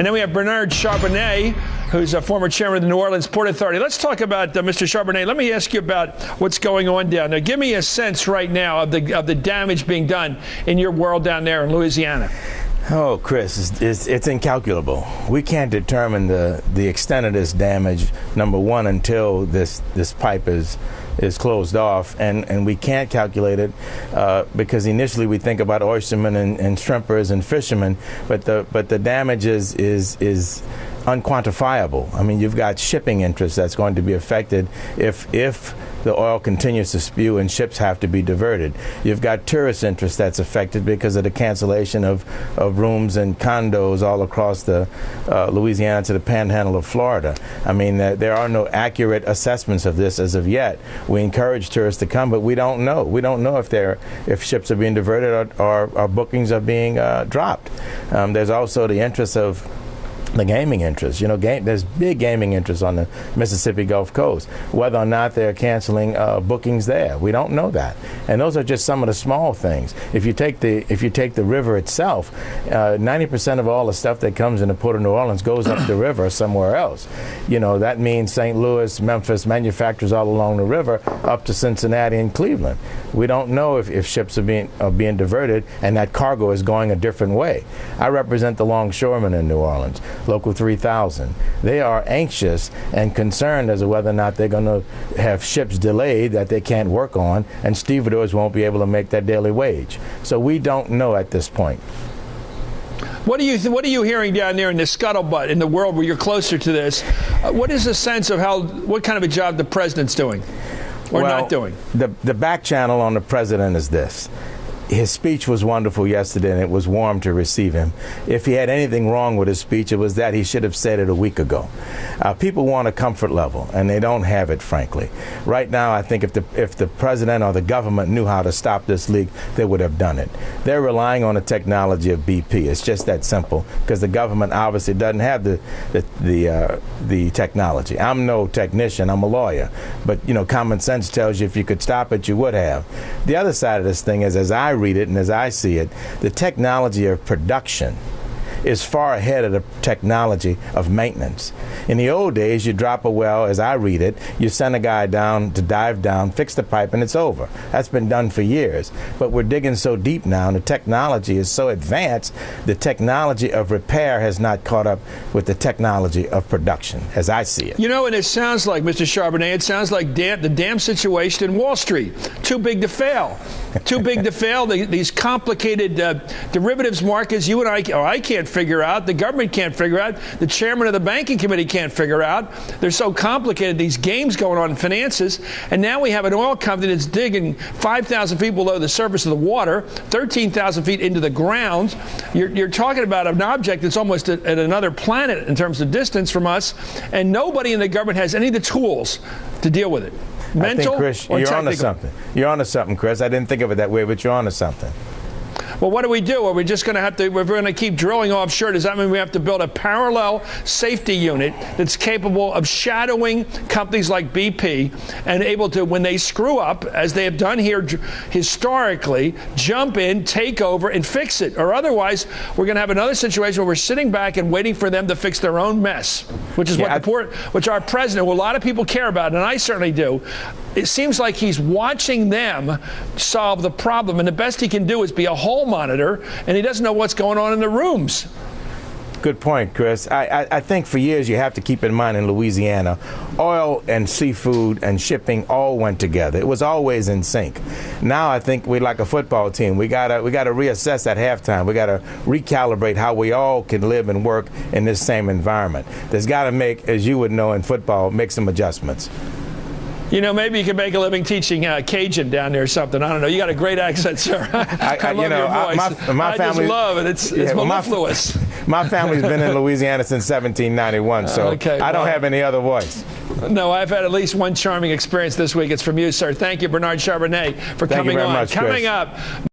And then we have Bernard Charbonnet, who's a former chairman of the New Orleans Port Authority. Let's talk about Mr. Charbonnet. Let me ask you about what's going on down there. Give me a sense right now of the damage being done in your world down there in Louisiana. Oh, Chris, it's incalculable. We can't determine the extent of this damage, number one, until this pipe is closed off, and we can't calculate it because initially we think about oystermen and shrimpers and fishermen, but the damage is unquantifiable. I mean, you've got shipping interest that's going to be affected if the oil continues to spew and ships have to be diverted. You've got tourist interest that's affected because of the cancellation of rooms and condos all across the Louisiana to the panhandle of Florida. I mean, there are no accurate assessments of this as of yet. We encourage tourists to come, but we don't know. We don't know if ships are being diverted or bookings are being dropped. There's also the interest of the gaming interest. You know, there's big gaming interest on the Mississippi Gulf Coast. Whether or not they're canceling bookings there, we don't know that. And those are just some of the small things. If you take the river itself, 90% of all the stuff that comes in the Port of New Orleans goes up the river somewhere else. You know, that means St. Louis, Memphis, manufacturers all along the river up to Cincinnati and Cleveland. We don't know if ships are being diverted and that cargo is going a different way. I represent the longshoremen in New Orleans. Local 3000. They are anxious and concerned as to whether or not they're going to have ships delayed that they can't work on, and stevedores won't be able to make their daily wage. So we don't know at this point. What are you hearing down there in the scuttlebutt in the world where you're closer to this? What is the sense of what kind of a job the president's doing or not doing? The back channel on the president is this. His speech was wonderful yesterday, and it was warm to receive him. If he had anything wrong with his speech, it was that he should have said it a week ago. People want a comfort level, and they don't have it, frankly. Right now, I think if the president or the government knew how to stop this leak, they would have done it. They're relying on the technology of BP. It's just that simple, because the government obviously doesn't have the technology. I'm no technician. I'm a lawyer. But, you know, common sense tells you if you could stop it, you would have. The other side of this thing is, as I read it and as I see it, the technology of production is far ahead of the technology of maintenance. In the old days, you drop a well, as I read it, you send a guy down to dive down, fix the pipe, and it's over. That's been done for years. But we're digging so deep now, and the technology is so advanced, the technology of repair has not caught up with the technology of production, as I see it. You know, and it sounds like, Mr. Charbonnet, it sounds like the damn situation in Wall Street. Too big to fail. Too big to fail. These complicated derivatives markets you and I can't figure out. The government can't figure out. The chairman of the banking committee can't figure out. They're so complicated, these games going on in finances. And now we have an oil company that's digging 5,000 feet below the surface of the water, 13,000 feet into the ground. You're talking about an object that's almost at another planet in terms of distance from us, and nobody in the government has any of the tools to deal with it. Mental I think, Chris, or you're technical? onto something. You're onto something, Chris. I didn't think of it that way, but you're onto something. Well, what do we do? Are we just going to have to, if we're going to keep drilling offshore, does that mean we have to build a parallel safety unit that's capable of shadowing companies like BP and able to, when they screw up, as they have done here historically, jump in, take over, and fix it? Or otherwise, we're going to have another situation where we're sitting back and waiting for them to fix their own mess, which is which our president, who a lot of people care about, and I certainly do. It seems like he's watching them solve the problem, and the best he can do is be a hall monitor, and he doesn't know what's going on in the rooms. Good point, Chris. I think for years you have to keep in mind in Louisiana, oil and seafood and shipping all went together. It was always in sync. Now I think we're like a football team. We gotta reassess at halftime. We gotta recalibrate how we all can live and work in this same environment. There's got to make, as you would know in football, make some adjustments. You know, maybe you could make a living teaching Cajun down there or something. I don't know. You got a great accent, sir. I love your voice. My family, just love it. It's mellifluous. My family's been in Louisiana since 1791, so I don't have any other voice. No, I've had at least one charming experience this week. It's from you, sir. Thank you, Bernard Charbonnet, for coming on. Thank you very much, Chris. Coming up.